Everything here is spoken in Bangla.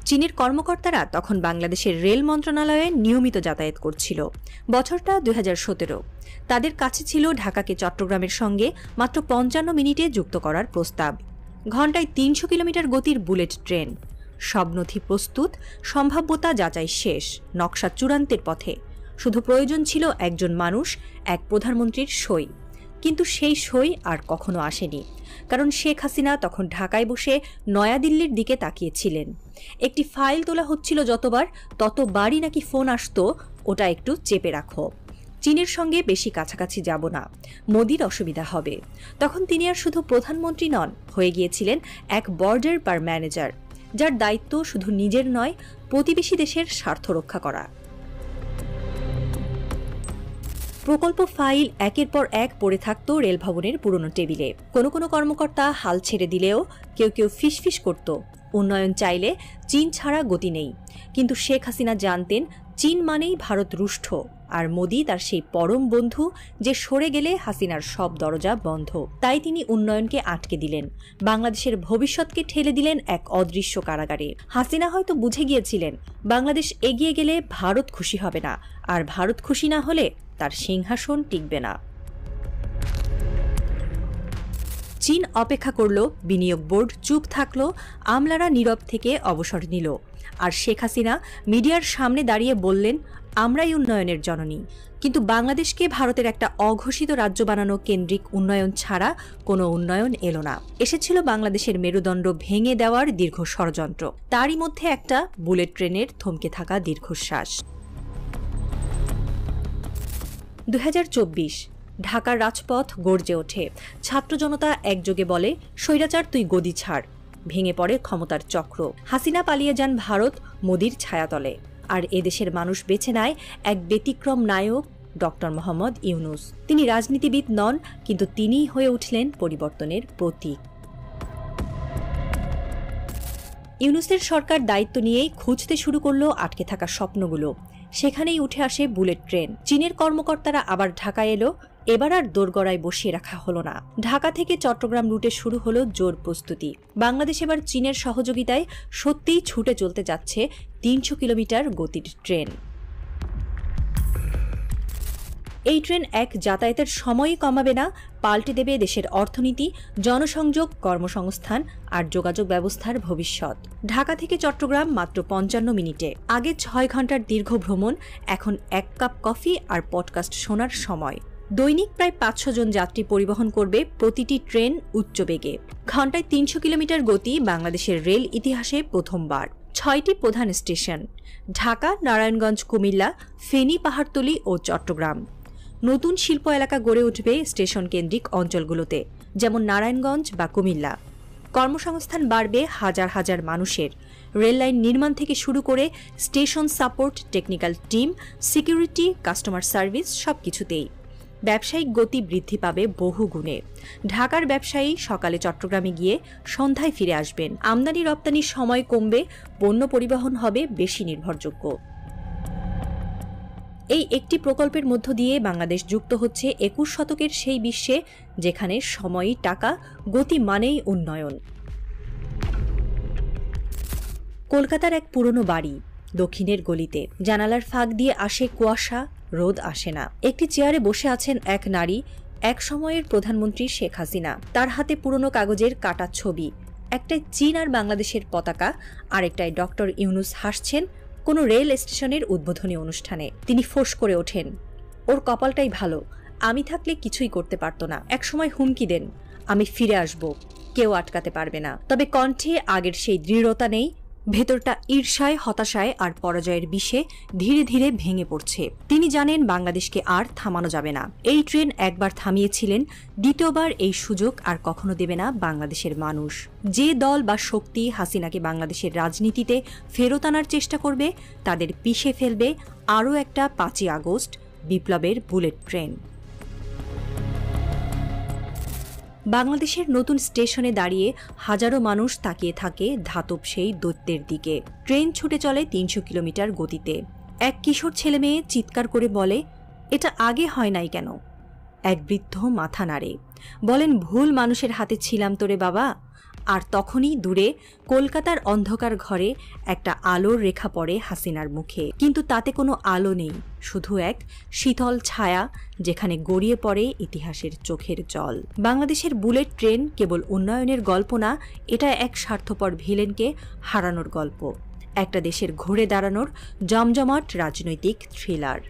চীনের কর্মকর্তারা তখন বাংলাদেশের রেল মন্ত্রণালয়ে নিয়মিত যাতায়াত করছিল। বছরটা 2017। তাদের কাছে ছিল ঢাকাকে চট্টগ্রামের সঙ্গে মাত্র 55 মিনিটে যুক্ত করার প্রস্তাব। ঘণ্টায় 300 কিলোমিটার গতির বুলেট ট্রেন। সব নথি প্রস্তুত, সম্ভাব্যতা যাচাই শেষ, নকশা চূড়ান্তের পথে। শুধু প্রয়োজন ছিল একজন মানুষ, এক প্রধানমন্ত্রীর সই। কিন্তু সেই সই আর কখনো আসেনি, কারণ শেখ হাসিনা তখন ঢাকায় বসে নয়াদিল্লির দিকে তাকিয়েছিলেন। একটি ফাইল তোলা হচ্ছিল যতবার, ততবারই নাকি ফোন আসতো, ওটা একটু চেপে রাখো, চীনের সঙ্গে বেশি কাছাকাছি যাব না, মোদির অসুবিধা হবে। তখন তিনি আর শুধু প্রধানমন্ত্রী নন, হয়ে গিয়েছিলেন এক বর্ডার পার ম্যানেজার, যার দায়িত্ব শুধু নিজের নয়, প্রতিবেশী দেশের স্বার্থ রক্ষা করা। প্রকল্প ফাইল একের পর এক পড়ে থাকত রেলভবনের পুরনো টেবিলে। কোনো কর্মকর্তা হাল ছেড়ে দিলেও কেউ ফিসফিস করত, উন্নয়ন চাইলে চীন ছাড়া গতি নেই। কিন্তু শেখ হাসিনা জানতেন চীন মানেই ভারত রুষ্ট, আর মোদি তার সেই পরম বন্ধু যে সরে গেলে হাসিনার সব দরজা বন্ধ। তাই তিনি উন্নয়নকে আটকে দিলেন, বাংলাদেশের ভবিষ্যৎকে ঠেলে দিলেন এক অদৃশ্য কারাগারে। হাসিনা হয়তো বুঝে গিয়েছিলেন বাংলাদেশ এগিয়ে গেলে ভারত খুশি হবে না, আর ভারত খুশি না হলে তার সিংহাসন টিকবে না। চীন অপেক্ষা করল, বিনিয়োগ বোর্ড চুপ থাকল, আমলারা নীরব থেকে অবসর নিল, আর শেখ হাসিনা মিডিয়ার সামনে দাঁড়িয়ে বললেন, আমরাই উন্নয়নের জননী। কিন্তু বাংলাদেশকে ভারতের একটা অঘোষিত রাজ্য বানানো কেন্দ্রিক উন্নয়ন ছাড়া কোনো উন্নয়ন এলো না। এসেছিল বাংলাদেশের মেরুদণ্ড ভেঙে দেওয়ার দীর্ঘ ষড়যন্ত্র, তারই মধ্যে একটা বুলেট ট্রেনের থমকে থাকা দীর্ঘশ্বাস। 2024 ঢাকার রাজপথ গর্জে ওঠে, ছাত্র জনতা একযোগে বলে, স্বৈরাচার তুই গদি ছাড়। ভেঙে পড়ে ক্ষমতার চক্র, হাসিনা পালিয়ে যান ভারত মোদির ছায়াতলে, আর এদেশের মানুষ বেছে নেয় এক ব্যতিক্রম নায়ক, ডক্টর মোহাম্মদ ইউনূস। তিনি রাজনীতিবিদ নন, কিন্তু তিনিই হয়ে উঠলেন পরিবর্তনের প্রতীক। ইউনূসের সরকার দায়িত্ব নিয়েই খুঁজতে শুরু করল আটকে থাকা স্বপ্নগুলো। সেখানেই উঠে আসে বুলেট ট্রেন। চীনের কর্মকর্তারা আবার ঢাকায় এলো, এবার আর দোরগড়ায় বসিয়ে রাখা হলো না। ঢাকা থেকে চট্টগ্রাম রুটে শুরু হলো জোর প্রস্তুতি। বাংলাদেশ এবার চীনের সহযোগিতায় সত্যিই ছুটে চলতে যাচ্ছে 300 কিলোমিটার গতির ট্রেন। এই ট্রেন এক যাতায়াতের সময়ই কমাবে না, পাল্টে দেবে দেশের অর্থনীতি, জনসংযোগ, কর্মসংস্থান আর যোগাযোগ ব্যবস্থার ভবিষ্যৎ। ঢাকা থেকে চট্টগ্রাম মাত্র 55 মিনিটে। আগে 6 ঘন্টার দীর্ঘ ভ্রমণ, এখন 1 কাপ কফি আর পডকাস্ট শোনার সময়। দৈনিক প্রায় 500 জন যাত্রী পরিবহন করবে প্রতিটি ট্রেন উচ্চ বেগে। ঘণ্টায় 300 কিলোমিটার গতি বাংলাদেশের রেল ইতিহাসে প্রথমবার। 6টি প্রধান স্টেশন: ঢাকা, নারায়ণগঞ্জ, কুমিল্লা, ফেনী, পাহাড়তলী ও চট্টগ্রাম। নতুন শিল্প এলাকা গড়ে উঠবে স্টেশন কেন্দ্রিক অঞ্চলগুলোতে, যেমন নারায়ণগঞ্জ বা কুমিল্লা। কর্মসংস্থান বাড়বে হাজার হাজার মানুষের। রেললাইন নির্মাণ থেকে শুরু করে station support, technical team, security, customer service সবকিছুতেই। ব্যবসায়িক গতি বৃদ্ধি পাবে বহু গুণে। ঢাকার ব্যবসায়ী সকালে চট্টগ্রামে গিয়ে সন্ধ্যায় ফিরে আসবেন। আমদানি রপ্তানির সময় কমবে, পণ্য পরিবহন হবে বেশি নির্ভরযোগ্য। এই একটি প্রকল্পের মধ্য দিয়ে বাংলাদেশ যুক্ত হচ্ছে 21 শতকের সেই বিশ্বে যেখানে সময়ই টাকা, গতি মানেই উন্নয়ন। কলকাতার এক পুরনো বাড়ি, দক্ষিণের গলিতে। জানালার ফাঁক দিয়ে আসে কুয়াশা, রোদ আসে না। একটি চেয়ারে বসে আছেন এক নারী, এক সময়ের প্রধানমন্ত্রী শেখ হাসিনা। তার হাতে পুরনো কাগজের কাটা ছবি, একটাই চীন আর বাংলাদেশের পতাকা, আরেকটায় ডক্টর ইউনূস হাসছেন কোনো রেল স্টেশনের উদ্বোধনী অনুষ্ঠানে। তিনি ফোঁস করে ওঠেন, ওর কপালটাই ভালো, আমি থাকলে কিছুই করতে পারত না। একসময় হুমকি দেন, আমি ফিরে আসব, কেউ আটকাতে পারবে না। তবে কণ্ঠে আগের সেই দৃঢ়তা নেই, ভেতরটা ঈর্ষায়, হতাশায় আর পরাজয়ের বিষে ধীরে ধীরে ভেঙে পড়ছে। তিনি জানেন বাংলাদেশকে আর থামানো যাবে না। এই ট্রেন একবার থামিয়েছিলেন, দ্বিতীয়বার এই সুযোগ আর কখনো দেবে না বাংলাদেশের মানুষ। যে দল বা শক্তি হাসিনাকে বাংলাদেশের রাজনীতিতে ফেরত আনার চেষ্টা করবে, তাদের পিষে ফেলবে আরও একটা 5ই আগস্ট বিপ্লবের বুলেট ট্রেন। বাংলাদেশের নতুন স্টেশনে দাঁড়িয়ে হাজারো মানুষ তাকিয়ে থাকে ধাতব সেই দৈত্যের দিকে। ট্রেন ছুটে চলে 300 কিলোমিটার গতিতে। এক কিশোর ছেলে মেয়ে চিৎকার করে বলে, এটা আগে হয় নাই কেন? এক বৃদ্ধ মাথা নাড়ে, বলেন, ভুল মানুষের হাতে ছিলাম তোরে বাবা, আর তখনই দূরে কলকাতার অন্ধকার ঘরে একটা আলোর রেখা পড়ে হাসিনার মুখে, কিন্তু তাতে কোনো আলো নেই, শুধু এক শীতল ছায়া যেখানে গড়িয়ে পড়ে ইতিহাসের চোখের জল। বাংলাদেশের বুলেট ট্রেন কেবল উন্নয়নের গল্প না, এটা এক স্বার্থপর ভিলেনকে হারানোর গল্প, একটা দেশের ঘুরে দাঁড়ানোর জমজমাট রাজনৈতিক থ্রিলার।